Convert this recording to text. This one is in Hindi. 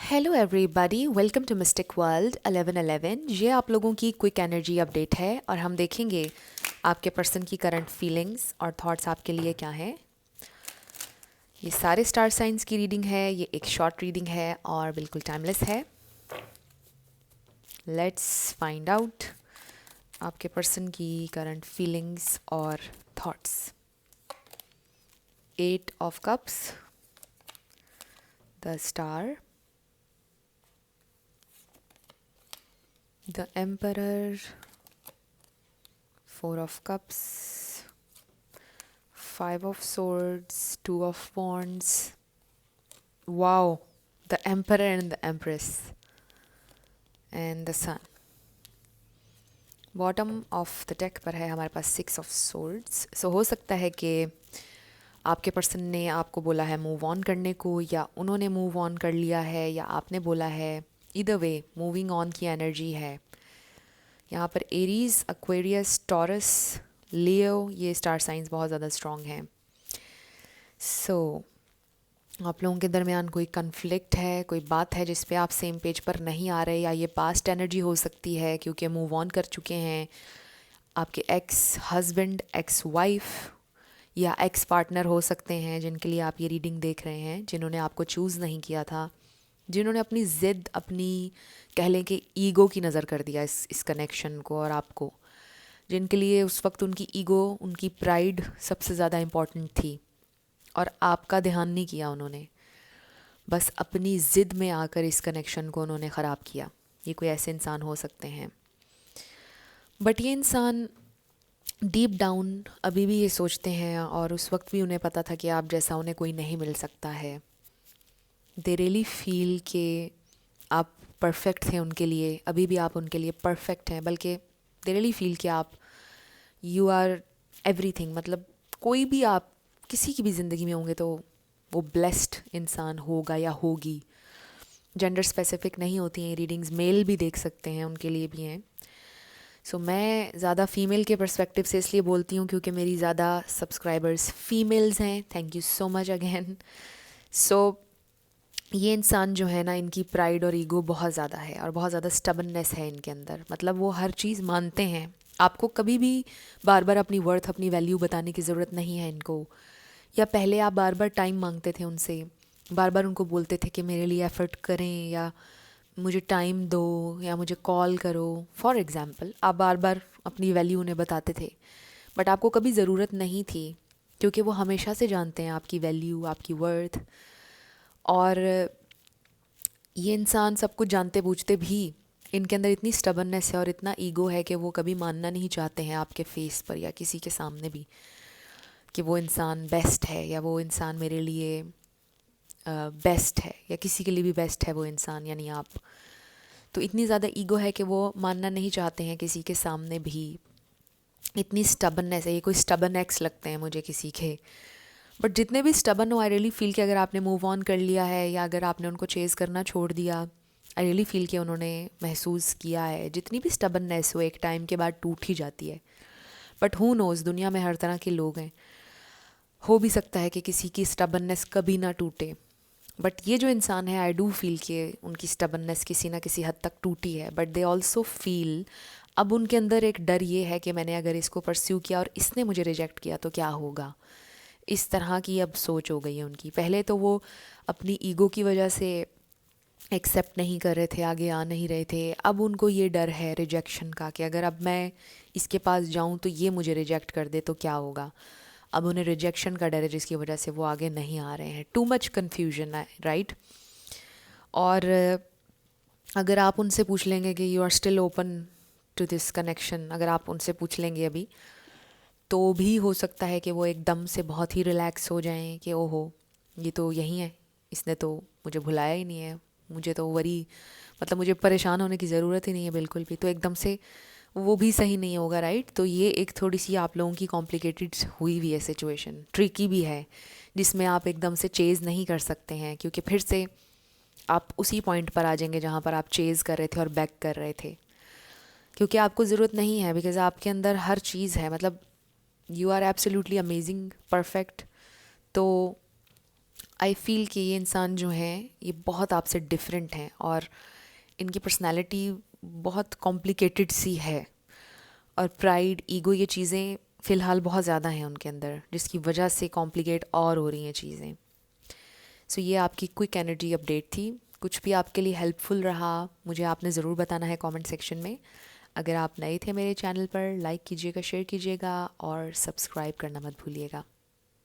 Hello everybody, welcome to mystic world 1111। ये आप लोगों की क्विक एनर्जी अपडेट है और हम देखेंगे आपके पर्सन की करंट फीलिंग्स और थॉट्स आपके लिए क्या हैं। ये सारे स्टार साइंस की रीडिंग है, ये एक शॉर्ट रीडिंग है और बिल्कुल टाइमलेस है। लेट्स फाइंड आउट आपके पर्सन की करंट फीलिंग्स और thoughts. 8 of Cups, the star, the emperor, 4 of Cups, 5 of Swords, 2 of Wands. Wow, the Emperor and the Empress and the Sun. Bottom of the deck पर है हमारे पास 6 of Swords. सो हो सकता है कि आपके पर्सन ने आपको बोला है मूव ऑन करने को, या उन्होंने मूव ऑन कर लिया है, या आपने बोला है। इधर वे मूविंग ऑन की एनर्जी है यहाँ पर। एरीज, एक्वेरियस, टॉरस, लियो, ये स्टार साइंस बहुत ज़्यादा स्ट्रॉन्ग हैं। सो आप लोगों के दरमियान कोई कन्फ्लिक्ट है, कोई बात है जिस पे आप सेम पेज पर नहीं आ रहे, या ये पास्ट एनर्जी हो सकती है क्योंकि मूव ऑन कर चुके हैं आपके एक्स हस्बैंड, एक्स वाइफ या एक्स पार्टनर हो सकते हैं जिनके लिए आप ये रीडिंग देख रहे हैं, जिन्होंने आपको चूज़ नहीं किया था, जिन्होंने अपनी ज़िद, अपनी कह लें कि ईगो की नज़र कर दिया इस कनेक्शन को और आपको, जिनके लिए उस वक्त उनकी ईगो, उनकी प्राइड सबसे ज़्यादा इम्पॉर्टेंट थी और आपका ध्यान नहीं किया उन्होंने। बस अपनी ज़िद में आकर इस कनेक्शन को उन्होंने ख़राब किया। ये कोई ऐसे इंसान हो सकते हैं, बट ये इंसान डीप डाउन अभी भी ये सोचते हैं, और उस वक्त भी उन्हें पता था कि आप जैसा उन्हें कोई नहीं मिल सकता है। दे रियली फील कि आप परफेक्ट थे उनके लिए, अभी भी आप उनके लिए परफेक्ट हैं, बल्कि दे रियली फील कि आप यू आर एवरीथिंग। मतलब कोई भी आप किसी की भी ज़िंदगी में होंगे तो वो ब्लेस्ड इंसान होगा या होगी। जेंडर स्पेसिफिक नहीं होती हैं रीडिंग्स, मेल भी देख सकते हैं, उनके लिए भी हैं। सो मैं ज़्यादा फ़ीमेल के पर्सपेक्टिव से इसलिए बोलती हूँ क्योंकि मेरी ज़्यादा सब्सक्राइबर्स फीमेल्स हैं। Thank you so much again. So ये इंसान जो है ना, इनकी प्राइड और ईगो बहुत ज़्यादा है और बहुत ज़्यादा स्टबननेस है इनके अंदर। मतलब वो हर चीज़ मानते हैं। आपको कभी भी बार बार अपनी वर्थ, अपनी वैल्यू बताने की ज़रूरत नहीं है इनको। या पहले आप बार बार टाइम मांगते थे उनसे, बार बार उनको बोलते थे कि मेरे लिए एफ़र्ट करें, या मुझे टाइम दो, या मुझे कॉल करो। फॉर एग्ज़ाम्पल, आप बार बार अपनी वैल्यू उन्हें बताते थे, बट आपको कभी ज़रूरत नहीं थी क्योंकि वो हमेशा से जानते हैं आपकी वैल्यू, आपकी वर्थ। और ये इंसान सब कुछ जानते बूझते भी इनके अंदर इतनी स्टबननेस है और इतना ईगो है कि वो कभी मानना नहीं चाहते हैं आपके फेस पर या किसी के सामने भी कि वो इंसान बेस्ट है, या वो इंसान मेरे लिए बेस्ट है, या किसी के लिए भी बेस्ट है वो इंसान, यानी आप। तो इतनी ज़्यादा ईगो है कि वो मानना नहीं चाहते हैं किसी के सामने भी। इतनी स्टबननेस है, ये कोई स्टबन एक्स लगते हैं मुझे किसी के। बट जितने भी स्टबन हो, आई रियली फील कि अगर आपने मूव ऑन कर लिया है या अगर आपने उनको चेज़ करना छोड़ दिया, आई रियली फील कि उन्होंने महसूस किया है। जितनी भी स्टबननेस हो एक टाइम के बाद टूट ही जाती है। बट हु नोज़, दुनिया में हर तरह के लोग हैं। हो भी सकता है कि किसी की स्टबननेस कभी ना टूटे, बट ये जो इंसान है, आई डू फील कि उनकी स्टबननेस किसी ना किसी हद तक टूटी है। बट दे ऑल्सो फील, अब उनके अंदर एक डर ये है कि मैंने अगर इसको परस्यू किया और इसने मुझे रिजेक्ट किया तो क्या होगा। इस तरह की अब सोच हो गई है उनकी। पहले तो वो अपनी ईगो की वजह से एक्सेप्ट नहीं कर रहे थे, आगे आ नहीं रहे थे। अब उनको ये डर है रिजेक्शन का कि अगर अब मैं इसके पास जाऊं तो ये मुझे रिजेक्ट कर दे तो क्या होगा। अब उन्हें रिजेक्शन का डर है जिसकी वजह से वो आगे नहीं आ रहे हैं। टू मच कन्फ्यूजन है, राइट। और अगर आप उनसे पूछ लेंगे कि you are still open to this connection, अगर आप उनसे पूछ लेंगे अभी, तो भी हो सकता है कि वो एकदम से बहुत ही रिलैक्स हो जाएं कि ओहो, ये तो यही है, इसने तो मुझे भुलाया ही नहीं है, मुझे तो वरी, मतलब मुझे परेशान होने की ज़रूरत ही नहीं है बिल्कुल भी। तो एकदम से वो भी सही नहीं होगा, राइट। तो ये एक थोड़ी सी आप लोगों की कॉम्प्लिकेटेड हुई हुई है सिचुएशन, ट्रिकी भी है, जिसमें आप एकदम से चेज़ नहीं कर सकते हैं क्योंकि फिर से आप उसी पॉइंट पर आ जाएंगे जहाँ पर आप चेज़ कर रहे थे और बैक कर रहे थे, क्योंकि आपको ज़रूरत नहीं है। बिकॉज आपके अंदर हर चीज़ है, मतलब you are absolutely amazing, perfect. तो आई फील कि ये इंसान जो हैं ये बहुत आपसे डिफरेंट हैं और इनकी पर्सनैलिटी बहुत कॉम्प्लिकेटेड सी है, और प्राइड, ईगो, ये चीज़ें फ़िलहाल बहुत ज़्यादा हैं उनके अंदर, जिसकी वजह से कॉम्प्लिकेट और हो रही हैं चीज़ें। सो ये आपकी क्विक एनर्जी अपडेट थी। कुछ भी आपके लिए हेल्पफुल रहा मुझे आपने ज़रूर बताना है कमेंट सेक्शन में। अगर आप नए थे मेरे चैनल पर, लाइक कीजिएगा, शेयर कीजिएगा और सब्सक्राइब करना मत भूलिएगा।